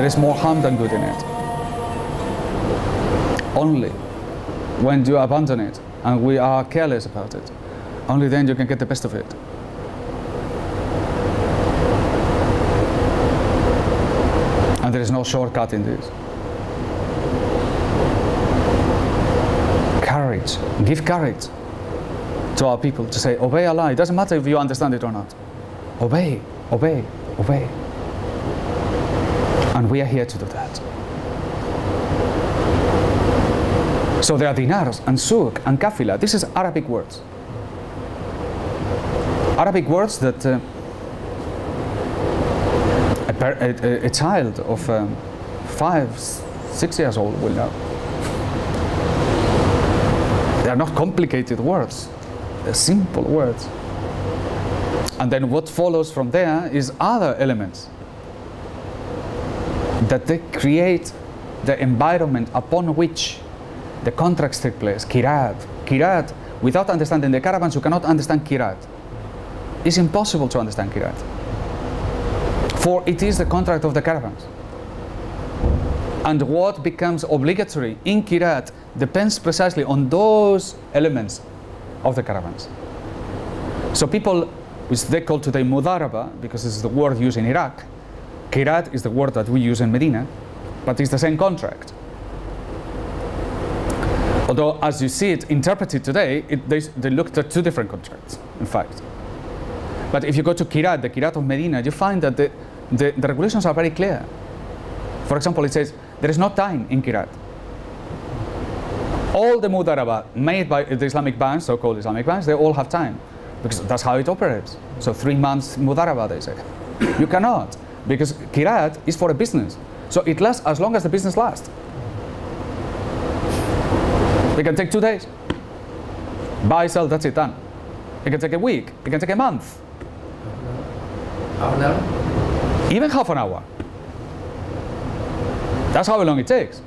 there is more harm than good in it. Only when you abandon it and we are careless about it, only then you can get the best of it. And there is no shortcut in this. Courage. Give courage to our people to say, obey Allah. It doesn't matter if you understand it or not. Obey, obey, obey. And we are here to do that. So there are dinars and souq and qafilah. This is Arabic words. Arabic words that a child of 5, 6 years old will know. They are not complicated words. They're simple words. And then what follows from there is other elements that they create the environment upon which the contracts take place. Qirad. Qirad, without understanding the caravans, you cannot understand Qirad. It's impossible to understand Qirad. For it is the contract of the caravans. And what becomes obligatory in Qirad depends precisely on those elements of the caravans. So people, which they call today mudharabah, because this is the word used in Iraq, Qirad is the word that we use in Medina, but it's the same contract. Although, as you see it interpreted today, they looked at two different contracts, in fact. But if you go to Qirad, the Qirad of Medina, you find that the regulations are very clear. For example, it says there is no time in Qirad. All the mudharabah made by the Islamic banks, so-called Islamic banks, they all have time, because that's how it operates. So 3 months mudharabah, they say. You cannot, because Qirad is for a business. So it lasts as long as the business lasts. It can take 2 days. Buy, sell, that's it, done. It can take a week. It can take a month. Half an hour? Even half an hour. That's how long it takes.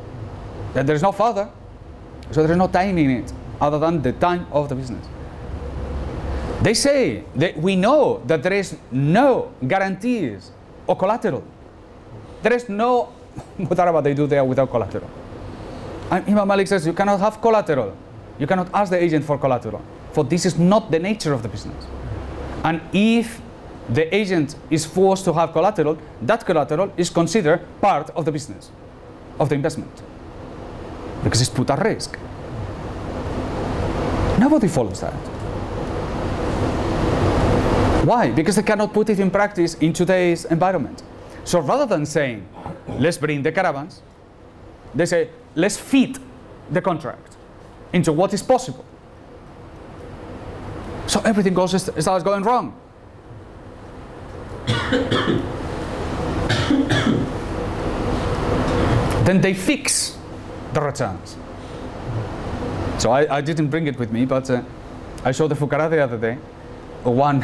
There is no further. So there is no time in it other than the time of the business. They say that we know that there is no guarantees or collateral. There is no mudharabah they do there without collateral. And Imam Malik says you cannot have collateral. You cannot ask the agent for collateral, for this is not the nature of the business. And if the agent is forced to have collateral, that collateral is considered part of the business, of the investment, because it's put at risk. Nobody follows that. Why? Because they cannot put it in practice in today's environment. So rather than saying, let's bring the caravans, they say, let's fit the contract into what is possible. So everything starts going wrong. Then they fix the returns. So I didn't bring it with me, but I showed the fuqara the other day, one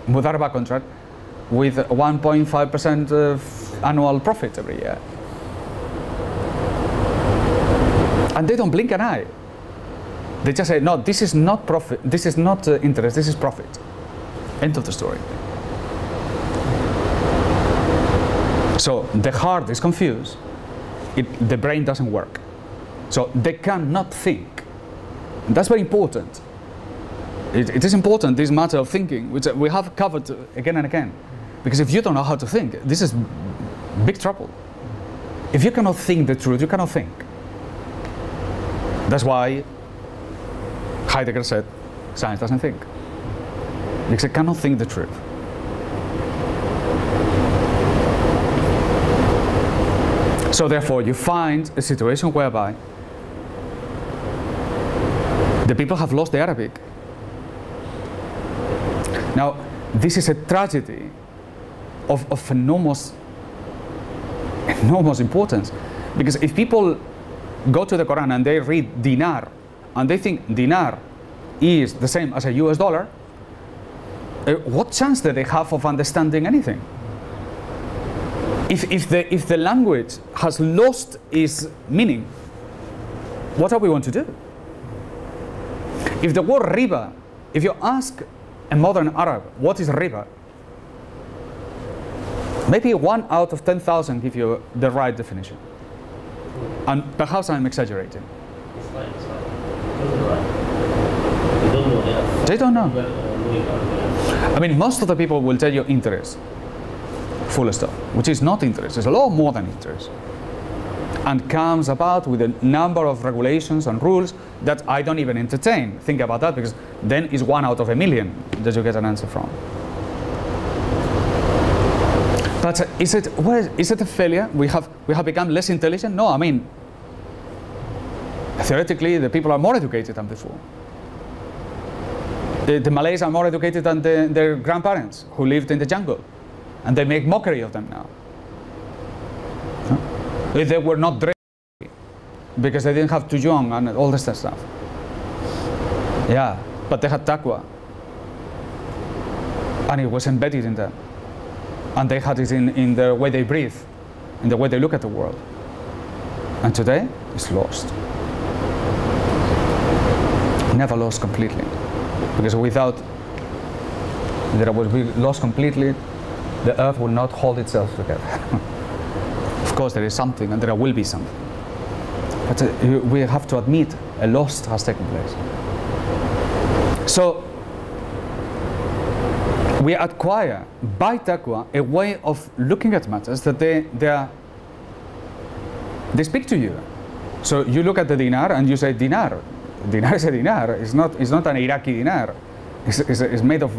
mudharabah contract with 1.5% of annual profit every year. And they don't blink an eye. They just say, no, this is not profit, this is not interest, this is profit. End of the story. So the heart is confused, the brain doesn't work. So they cannot think. And that's very important. It is important, this matter of thinking, which we have covered again and again. Because if you don't know how to think, this is big trouble. If you cannot think the truth, you cannot think. That's why Heidegger said, science doesn't think. Because it cannot think the truth. So therefore, you find a situation whereby the people have lost the Arabic. Now, this is a tragedy of enormous importance. Because if people go to the Quran and they read dinar, and they think dinar is the same as a US dollar, what chance do they have of understanding anything? If the language has lost its meaning, what are we going to do? If the word riba, if you ask a modern Arab, what is riba? Maybe 1 out of 10,000 give you the right definition. And perhaps I'm exaggerating. It's fine, it's fine. Those are right. You don't know that. They don't know. Well, I mean, most of the people will tell you interest, full stop, which is not interest. It's a lot more than interest. And comes about with a number of regulations and rules that I don't even entertain. Think about that, because then it's 1 out of a million that you get an answer from. But is it a failure? We have become less intelligent? No, I mean, theoretically, the people are more educated than before. The Malays are more educated than their grandparents who lived in the jungle, and they make mockery of them now. Huh? They were not dressed because they didn't have tujong and all this stuff. Yeah, but they had taqwa, and it was embedded in them. And they had it in the way they breathe, in the way they look at the world. And today, it's lost. Never lost completely. Because without, there would be lost completely, the earth will not hold itself together. Of course, there is something, and there will be something. But we have to admit, a loss has taken place. So, we acquire by taqwa a way of looking at matters that they speak to you. So you look at the dinar and you say dinar. Dinar is a dinar. It's not an Iraqi dinar. It's made of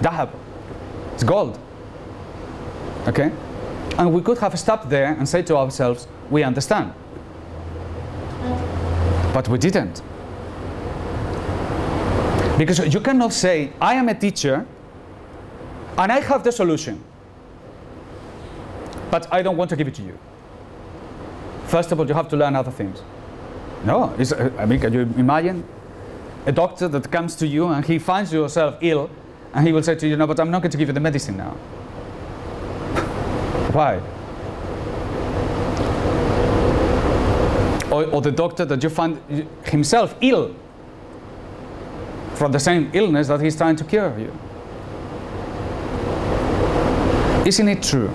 dahab. It's gold. Okay? And we could have stopped there and say to ourselves, we understand. But we didn't. Because you cannot say, I am a teacher and I have the solution, but I don't want to give it to you. First of all, you have to learn other things. No, I mean, can you imagine a doctor that comes to you and he finds yourself ill, and he will say to you, no, but I'm not going to give you the medicine now. Why? Or the doctor that you find himself ill from the same illness that he's trying to cure you. Isn't it true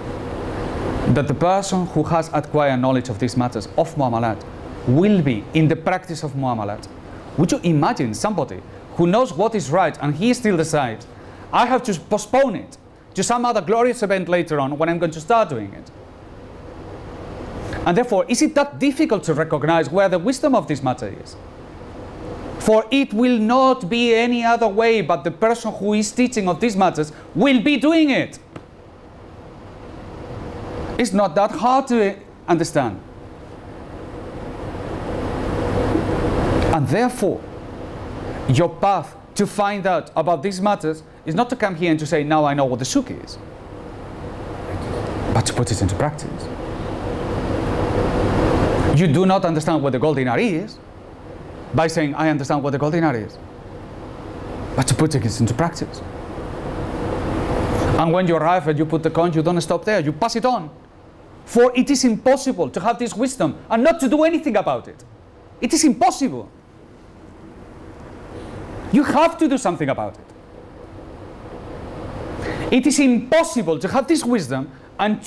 that the person who has acquired knowledge of these matters of muamalat will be in the practice of muamalat? Would you imagine somebody who knows what is right and he still decides, I have to postpone it to some other glorious event later on when I'm going to start doing it? And therefore, is it that difficult to recognize where the wisdom of this matter is? For it will not be any other way but the person who is teaching of these matters will be doing it. It's not that hard to understand. And therefore, your path to find out about these matters is not to come here and to say, now I know what the souq is, but to put it into practice. You do not understand what the gold dinar is by saying, I understand what the gold dinar is, but to put it into practice. And when you arrive and you put the coin, you don't stop there, you pass it on. For it is impossible to have this wisdom and not to do anything about it. It is impossible. You have to do something about it. It is impossible to have this wisdom and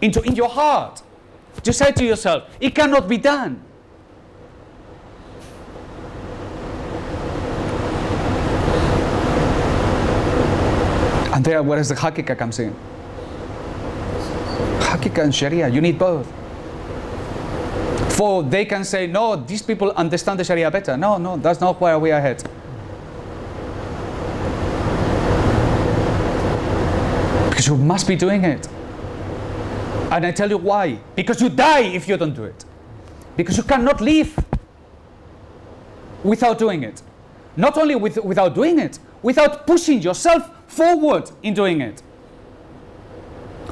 in your heart to say to yourself, it cannot be done. And there, where is the haqiqah comes in? Haqiqah and Sharia, you need both. For they can say, no, these people understand the Sharia better. No, no, that's not where we are headed. Because you must be doing it. And I tell you why. Because you die if you don't do it. Because you cannot live without doing it. Not only without doing it, without pushing yourself forward in doing it.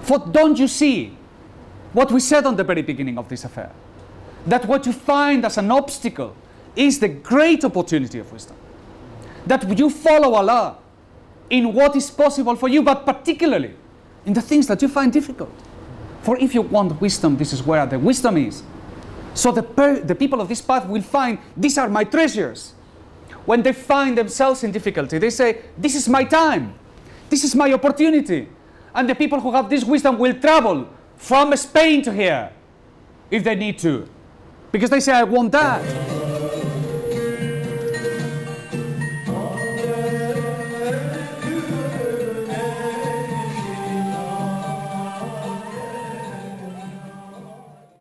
For don't you see what we said on the very beginning of this affair? That what you find as an obstacle is the great opportunity of wisdom. That you follow Allah in what is possible for you, but particularly in the things that you find difficult. For if you want wisdom, this is where the wisdom is. So the people of this path will find, these are my treasures. When they find themselves in difficulty, they say, this is my time. This is my opportunity. And the people who have this wisdom will travel from Spain to here if they need to. Because they say, I want that.